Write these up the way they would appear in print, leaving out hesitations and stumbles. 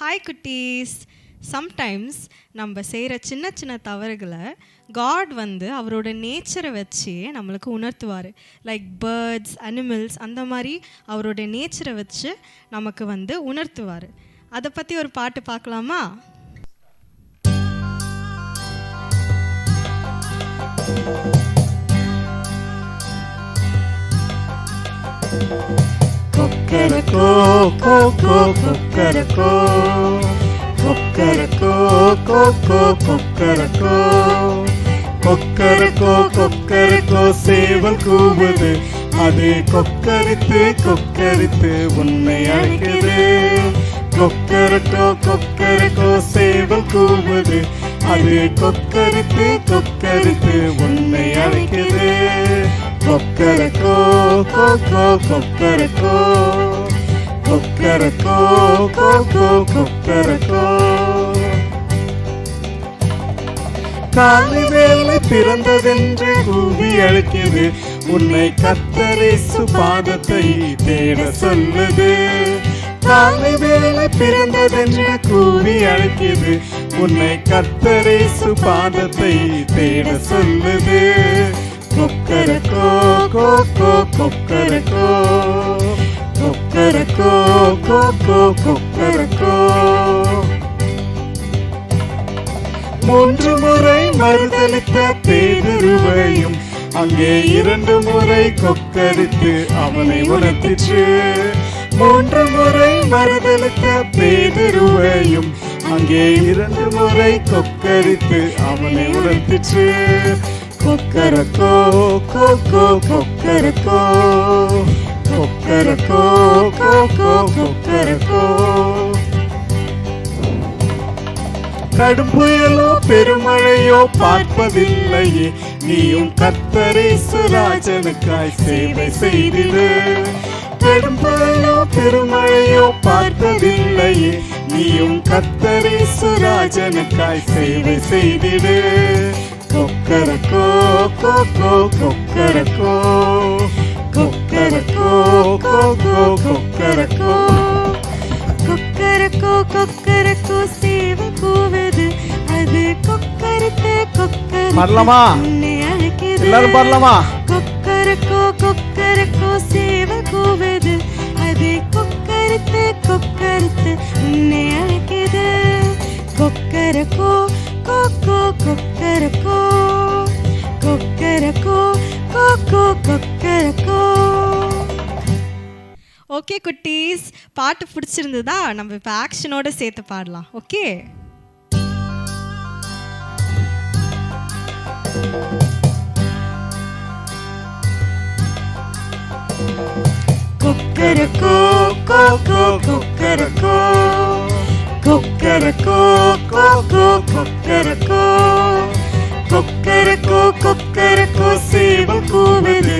Hi குட்டீஸ். Sometimes நம்ம செய்கிற சின்ன சின்ன தவறுகளை காட் அவரோட நேச்சரை வச்சு நம்மளுக்கு உணர்த்துவார். லைக் பேர்ட்ஸ், அனிமல்ஸ், அந்த மாதிரி அவரோட நேச்சரை வச்சு நமக்கு உணர்த்துவார். அதை பற்றி ஒரு பாட்டு பார்க்கலாமா? கொக்கரக்கோ கோகோ கொக்கரக்கோ கொக்கரக்கோ கோகோ கொக்கரக்கோ கொக்கரக்கோ கொக்கரக்கோ சேவல் கூவுது, அது கொக்கரித்து கொக்கரித்து உன்னை அழைக்குது. கொக்கரக்கோ கொக்கரக்கோ சேவல் கூவுது, அது கொக்கரித்து கொக்கரித்து உன்னை அழைக்குது. Kokkarakko cocoa Kokkarakko Kokkarakko cocoa Kokkarakko. காலை வேலை பிறந்ததென்று கூவி அழைக்குது, உன்னை கர்த்தர் இயேசு பாதத்தை தேட சொல்லுது. காலை வேலை பிறந்ததென்று கூவி அழைக்குது, உன்னை கர்த்தர் இயேசு பாதத்தை தேட சொல்லுது. Kokkarakko cocoa Kokkarakko Kokkarakko cocoa Kokkarakko. 3 முறை மறுதலித்த பேதுருவையும் அங்கே 2 முறை கொக்கரித்து அவனை உணர்த்திற்று. 3 முறை மறுதலித்த பேதுருவையும் அங்கே 2 முறை கொக்கரித்து அவனை உணர்த்திற்று. Kokkarakko cocoa Kokkarakko Kokkarakko cocoa Kokkarakko. கடும் புயலோ பெருமழையோ பார்ப்பதில்லையே, நீயும் கர்த்தர் இயேசு ராஜனுக்காய் சேவை செய்திடு. கடும் புயலோ பெருமழையோ பார்ப்பதில்லையே, நீயும் கர்த்தர் இயேசு ராஜனுக்காய் சேவை செய்திடு. Kokkarakko cocoa Kokkarakko Kokkarakko cocoa Kokkarakko. கொக்கரக்கோ கொக்கரக்கோ சேவை கூவுது, அது கொக்கரித்து கொக்கரித்து உன்னை அழைக்குது. எல்லாரும் பாடலாமா? கொக்கரக்கோ கொக்கரக்கோ சேவை கூவுது, அது கொக்கரித்து கொக்கரித்து உன்னை அழைக்குது. Kokkarakko cocoa Kokkarakko Kokkarakko cocoa Kokkarakko. Okay குட்டீஸ், பாட்டு பிடிச்சிருந்ததா? நம்ம இப்போ ஆக்ஷனோட சேர்த்து பாடலாம். Okay, Kokkarakko cocoa Kokkarakko Kokkarakko cocoa Kokkarakko Kokkarakko Kokkarakko சேவல் கூவுது,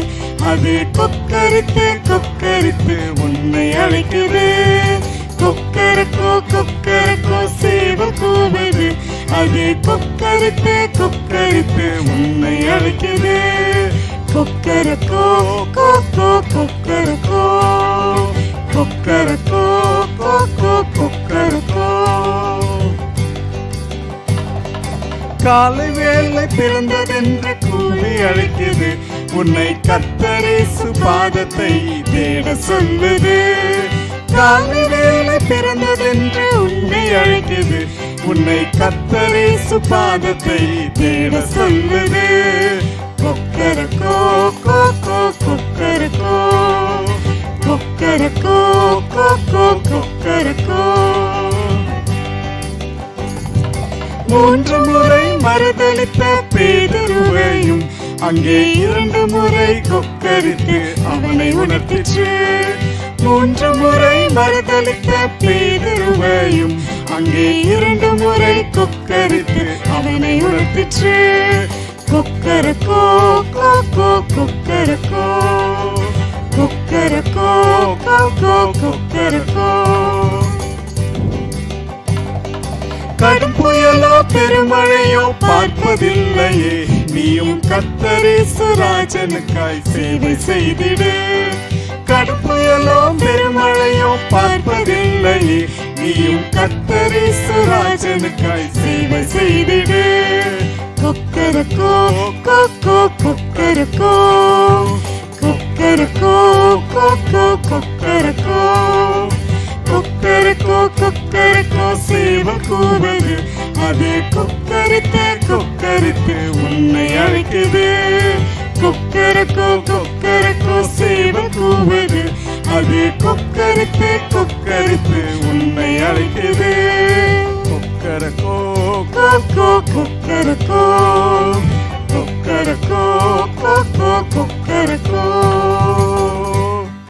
அது கொக்கரித்து கொக்கரித்து உன்னை அழைக்குது. கொக்கரக்கோ கொக்கரக்கோ சேவல் கூவுது, அது கொக்கரித்து கொக்கரித்து உன்னை அழைக்குது. Kokkarakko cocoa Kokkarakko Kokkarakko cocoa Kokkarakko. காலை வேலை பிறந்ததென்று கூவி அழைக்குது, உன்னை கர்த்தர் இயேசு பாதத்தை தேட சொல்லுது. காலை வேலை பிறந்ததென்று உன்னை அழைக்குது, உன்னை கர்த்தர் இயேசு பாதத்தை தேட சொல்லுது. Kokkarakko cocoa Kokkarakko Kokkarakko cocoa Kokkarakko. 3 முறை மறுதலித்த பேதுருவையும் அங்கே 2 முறை கொக்கரித்து அவனை உணர்த்திற்று. 3 முறை மறுதலித்த பேதுருவையும் அங்கே 2 முறை கொக்கரித்து அவனை உணர்த்திற்று. Kokkarakko cocoa Kokkarakko Kokkarakko cocoa Kokkarakko. கடும் புயலோ பெருமழையோ பார்ப்பதில்லையே, நீயும் கர்த்தர் இயேசு ராஜனுக்காய் சேவை செய்திடு. கடும் புயலோ பெருமழையோ பார்ப்பதில்லையே, நீயும் கர்த்தர் கொக்கரக்கோ கொக்கோ கொக்கரக்கோ கொக்கரக்கோ கொக்கோ கொக்கரக்கோ கொக்கரக்கோ கொக்கரக்கோ சேவல் கூவது அது கொக்கரித்து கொக்கரித்து உன்னை அழைக்குது கொக்கரக்கோ கொக்கரக்கோ சேவல் கூவது அது கொக்கரித்து கொக்கரித்து உன்னை அழைக்குது கொக்கரக்கோ கொக்கோ கொக்கரக்கோ கொக்கரக்கோ கொக்கோ கொக்கரக்கோ